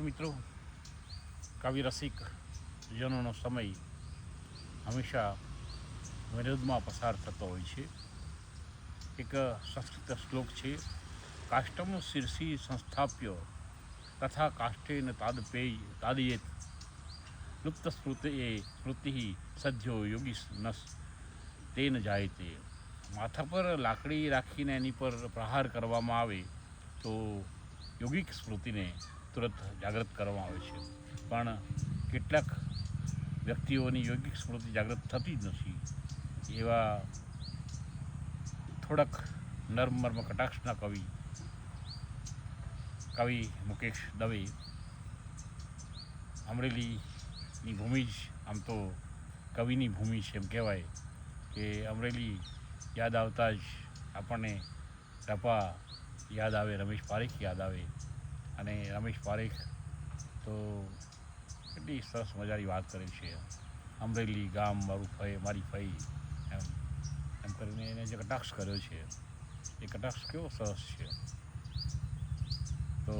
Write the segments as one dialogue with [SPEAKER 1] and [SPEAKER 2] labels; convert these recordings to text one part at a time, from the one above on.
[SPEAKER 1] મિત્રો, કવિ રસિક જનોનો સમય હંમેશા વિરોધમાં પસાર થતો હોય છે. એક સંસ્કૃત શ્લોક છે, કાષ્ટમ શીર્ષી સંસ્થાપ્ય તથા કાષ્ટેન તાદયેત લુપ્ત સ્મૃતિ સદ્યો યોગી નસ તેન જાયતે. માથા પર લાકડી રાખીને એની પર પ્રહાર કરવામાં આવે તો યોગિક સ્મૃતિને તુરંત જાગૃત કરવામાં આવે છે. પણ કેટલાક વ્યક્તિઓની યોગિક સ્મૃતિ જાગૃત થતી જ નથી. એવા થોડાક નર્મ કટાક્ષના કવિ મુકેશ દવે. અમરેલીની ભૂમિ જ આમ તો કવિની ભૂમિ છે એમ કહેવાય કે અમરેલી યાદ આવતા જ આપણને ટપા યાદ આવે, રમેશ પારેખ યાદ આવે. અને રમેશ પારેખ તો કેટલી સરસ મજાની વાત કરે છે. અમરેલી ગામ મારી ફઈ એમ કરીને એને જે કટાક્ષ કર્યો છે એ કટાક્ષ કેવો સરસ છે. તો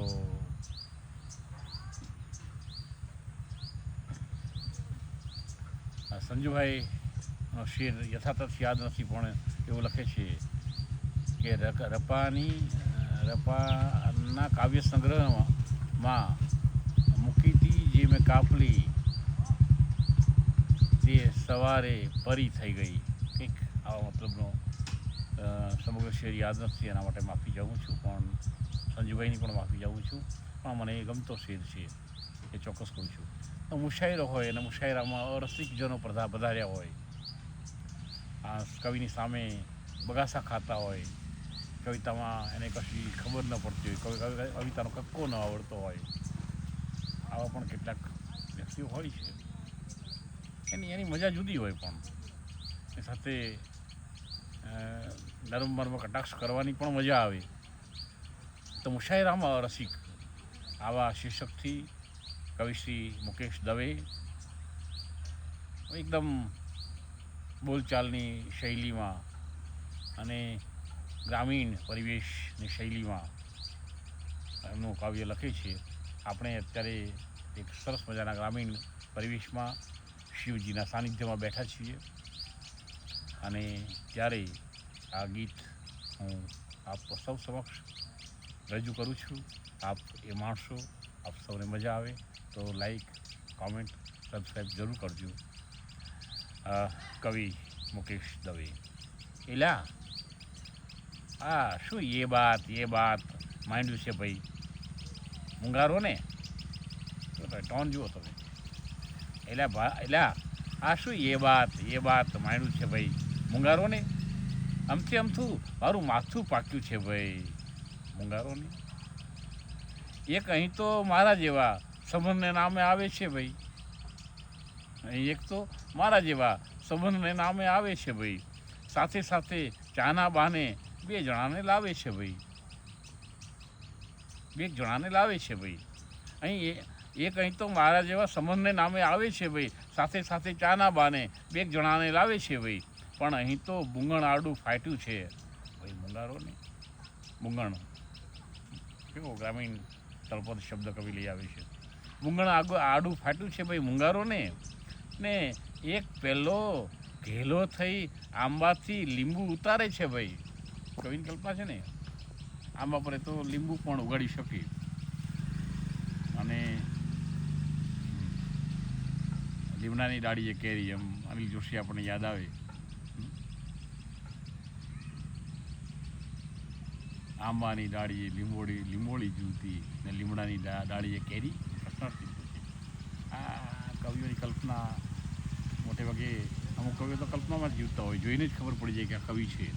[SPEAKER 1] સંજુભાઈનો શેર યથાતથ યાદ નથી, પણ એવું લખે છે કે રપાના કાવ્ય સંગ્રહમાં મૂકીતી જે મેં કાપલી તે સવારે પરી થઈ ગઈ. કંઈક આવા મતલબનો સમગ્ર શેર યાદ નથી, એના માટે માફી ચાહું છું. પણ સંજુભાઈની પણ માફી ચાહું છું. પણ મને એ ગમતો શેર છે, એ ચોક્કસ કહું છું. તો મુશાયરો હોય અને મુશાયરામાં અરસિકજનો પધાર્યા હોય, આ કવિની સામે બગાસા ખાતા હોય, કવિતામાં એને કશી ખબર ન પડતી હોય, કવિતાનો કક્કો ન આવડતો હોય, આવા પણ કેટલાક વ્યક્તિઓ હોય છે. એની મજા જુદી હોય, પણ એ સાથે નરમ કટાક્ષ કરવાની પણ મજા આવે. તો મુશાયરામાં રસિક, આવા શીર્ષકથી કવિશ્રી મુકેશ દવે એકદમ બોલચાલની શૈલીમાં અને ગ્રામીણ પરિવેશની શૈલીમાં એમનું કાવ્ય લખે છે. આપણે અત્યારે એક સરસ મજાના ગ્રામીણ પરિવેશમાં શિવજીના સાનિધ્યમાં બેઠા છીએ અને ત્યારે આ ગીત હું આપ સૌ સમક્ષ રજૂ કરું છું. આપ એ માણશો, આપ સૌને મજા આવે તો લાઈક, કોમેન્ટ, સબસ્ક્રાઈબ જરૂર કરજો. કવિ મુકેશ દવે. એલા હા, શું એ બાત માંડ્યું છે ભાઈ, મુંગારો ને ટોન જુઓ તમે. એલા આ શું એ બાત માંડ્યું છે ભાઈ, મુંગારો ને અમથું મારું માથું પાક્યું છે ભાઈ, મુંગારો ને. એક અહીં તો મારા જેવા સંબંધને નામે આવે છે ભાઈ, એક તો મારા જેવા સંબંધને નામે આવે છે ભાઈ, સાથે સાથે ચાના બાને બે જણાને લાવે છે ભાઈ. અહીં તો મારા જેવા સંબંધને નામે આવે છે ભાઈ, સાથે સાથે ચાના બાને બે જણાને લાવે છે ભાઈ. પણ અહીં તો બુંગણ આડું ફાટ્યું છે ભાઈ, મુંગારો ને. બુંગણ કેવો ગ્રામીણ તળપદ શબ્દ કવિ લઈ આવે છે. બુંગણ આડું ફાટ્યું છે ભાઈ, મુંગારો ને. ને એક પેલો ઘેલો થઈ આંબાથી લીંબુ ઉતારે છે ભાઈ. કવિની કલ્પના છે ને, આંબા પર તો લીંબુ પણ ઉગાડી શકે. અને લીમડાની ડાળીએ કેરી, એમ અનિલ જોશી આપણને યાદ આવે. આંબાની ડાળીએ લીંબોળી ઝૂલતી ને લીમડાની ડાળીએ કેરી પ્રશ્નાર્થી પૂછે. આ કવિઓની કલ્પના મોટે ભાગે અમુક કવિઓ તો કલ્પનામાં જ જીવતા હોય, જોઈને જ ખબર પડી જાય કે આ કવિ છે.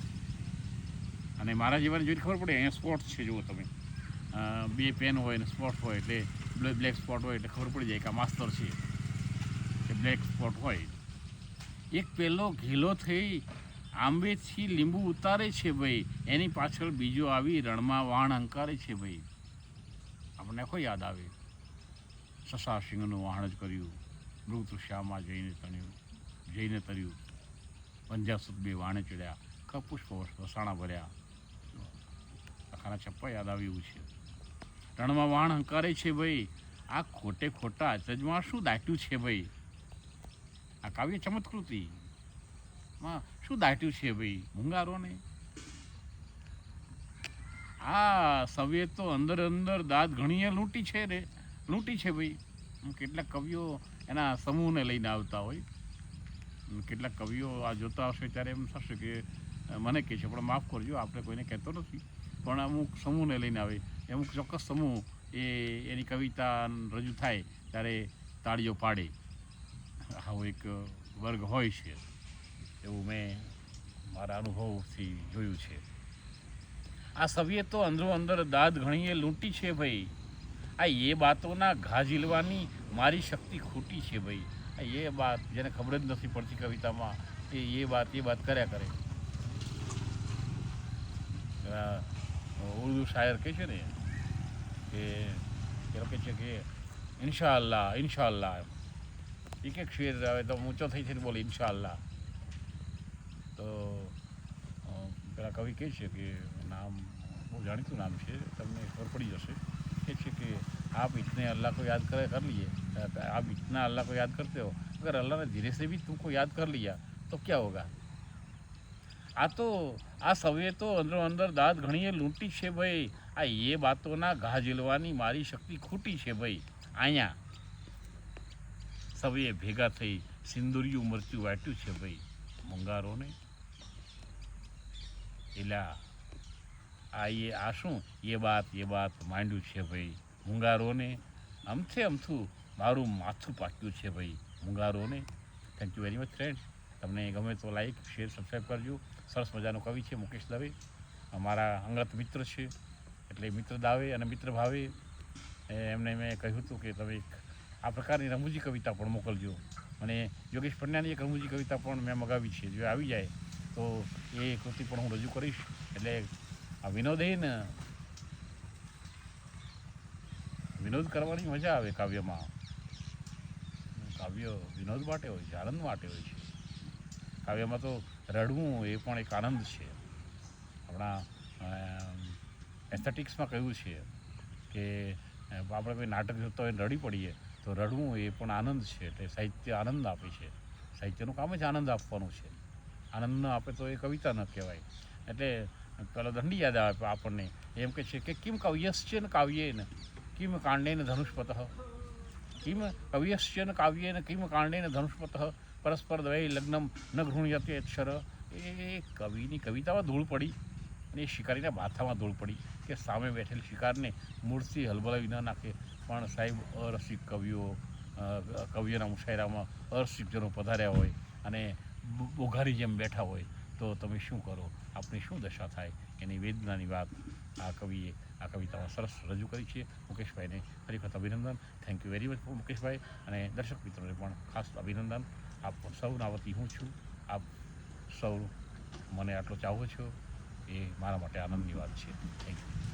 [SPEAKER 1] અને મારા જેવાને જોઈને ખબર પડે અહીંયા સ્પોટ છે. જુઓ તમે, બે પેન હોય ને સ્પોટ હોય, એટલે બ્લેક સ્પોટ હોય એટલે ખબર પડી જાય કે આ માસ્તર છે, કે બ્લેક સ્પોટ હોય. એક પેલો ઘેલો થઈ આંબેથી લીંબુ ઉતારે છે ભાઈ, એની પાછળ બીજો આવી રણમાં વાણ હંકારે છે ભાઈ. આપણને આખો યાદ આવે, સસા સિંહનું વાહણ જ કર્યું, મૃત શ્યામાં જઈને તર્યું, પંજાસુત બે વાણે ચડ્યા, કપુષ્પ વસાણા ભર્યા. આખાના છપ્પા યાદ આવે એવું છે. રણમાં વાણ હંકારે છે ભાઈ, આ ખોટે ખોટા અચજમાં શું દાટ્યું છે ભાઈ? આ કાવ્ય ચમત્કૃતિ માં શું દાટ્યું છે ભાઈ મૂંગારોને? આ સવે તો અંદર અંદર દાદ ઘણીએ લૂંટી છે રે, લૂંટી છે ભાઈ. કેટલાક કવિઓ એના સમૂહને લઈને આવતા હોય, કેટલાક કવિઓ આ જોતા હશે ત્યારે એમ થશે કે મને કહે છે, પણ માફ કરજો, આપણે કોઈને કહેતો નથી, પણ અમુક સમૂહને લઈને આવે, અમુક ચોક્કસ સમૂહ એની કવિતા રજૂ થાય ત્યારે તાળીઓ પાડે. આવો એક વર્ગ હોય છે, એવું મેં મારા અનુભવથી જોયું છે. આ સભ્યે તો અંદરો અંદર દાદ ઘણીએ લૂંટી છે ભાઈ. આ એ બાતોના ઘા ઝીલવાની મારી શક્તિ ખૂટી છે ભાઈ. આ એ વાત જેને ખબર જ નથી પડતી કવિતામાં, એ વાત કર્યા કરે. ઉર્દુ શાયર કહે છે ને કે એ કહે છે કે ઇન્શાઅલ્લાહ ઇન્શાઅલ્લાહ, એક એક શેર આવે તો ઊંચો થઈ છે ને બોલે ઇન્શાઅલ્લાહ. તો પેલા કવિ કહે છે કે નામ બહુ જાણીતું નામ છે, તમને ખબર પડી જશે, કહે છે કે आप इतने अल्लाह को याद कर लिए, आप इतना अल्लाह को याद करते हो, अगर अल्लाह ने धीरे से भी तुमको याद कर लिया तो क्या होगा? આ સવે તો અંદરો અંદર દાદ ઘણીએ લૂંટી છે ભાઈ. આ એ બાતોના ઘા ઝીલવાની મારી શક્તિ ખૂટી છે ભાઈ. અહીંયા સવે ભેગા થઈ સિંદુરિયું મરચું વાટ્યું છે ભાઈ મૂંગારોને. એલા આ શું એ બાત માંડ્યું છે ભાઈ મૂંગારોને. અમથે અમથું મારું માથું પાક્યું છે ભાઈ મૂંગારોને. Thank you very much friend. તમને ગમે તો લાઈક શેર સબસ્ક્રાઈબ કરજો. સરસ મજાનો કવિ છે મુકેશ દવે, અમારા અંગત મિત્ર છે, એટલે મિત્ર દાવે અને મિત્ર ભાવે એમને મેં કહ્યું હતું કે તમે આ પ્રકારની રમૂજી કવિતા પણ મોકલજો. અને યોગેશ પંડ્યાની એક રમૂજી કવિતા પણ મેં મગાવી છે, જો આવી જાય તો એ કૃતિ પણ હું રજૂ કરીશ. એટલે આ વિનોદ કરવાની મજા આવે કાવ્યમાં. કાવ્ય વિનોદ માટે હોય છે, આનંદ માટે હોય છે. કાવ્યમાં તો રડવું એ પણ એક આનંદ છે. આપણા એસ્થેટિક્સમાં કહ્યું છે કે આપણે કોઈ નાટક જોતા હોય રડી પડીએ તો રડવું એ પણ આનંદ છે. એટલે સાહિત્ય આનંદ આપે છે, સાહિત્યનું કામ જ આનંદ આપવાનું છે. આનંદ ન આપે તો એ કવિતા ન કહેવાય. એટલે પેલો દંડી યાદ આવે આપણને, એમ કહે છે કે કિમ કવ્યશ્ચન કાવ્યેન કિમ કાંડેન ધનુષ્પતઃ, કિમ કવ્યશ્ચન કાવ્યેન કિમ કાંડેન ધનુષ્પતઃ પરસ્પર દ્વય લગ્નમ ન ગૃહ્યતે અક્ષર. એ કવિની કવિતામાં ધૂળ પડી અને એ શિકારીના માથામાં ધૂળ પડી કે સામે બેઠેલ શિકારને મૂળથી હલબલાવી ન નાખે. પણ સાહેબ અરસિક કવિઓના મુશાયરામાં અરસિકજનો પધાર્યા હોય અને બોઘારી જેમ બેઠા હોય તો તમે શું કરો, આપની શું દશા થાય, એની વેદનાની વાત આ કવિએ આ કવિતામાં સરસ રજૂ કરી છે. મુકેશભાઈને ફરી વખત અભિનંદન. થેન્ક યુ વેરી મચ મુકેશભાઈ. અને દર્શક મિત્રોને પણ ખાસ અભિનંદન. આપ સૌના વતી હું છું, આપ સૌ મને આટલો ચાહો છો એ મારા માટે આનંદની વાત છે. Thank you.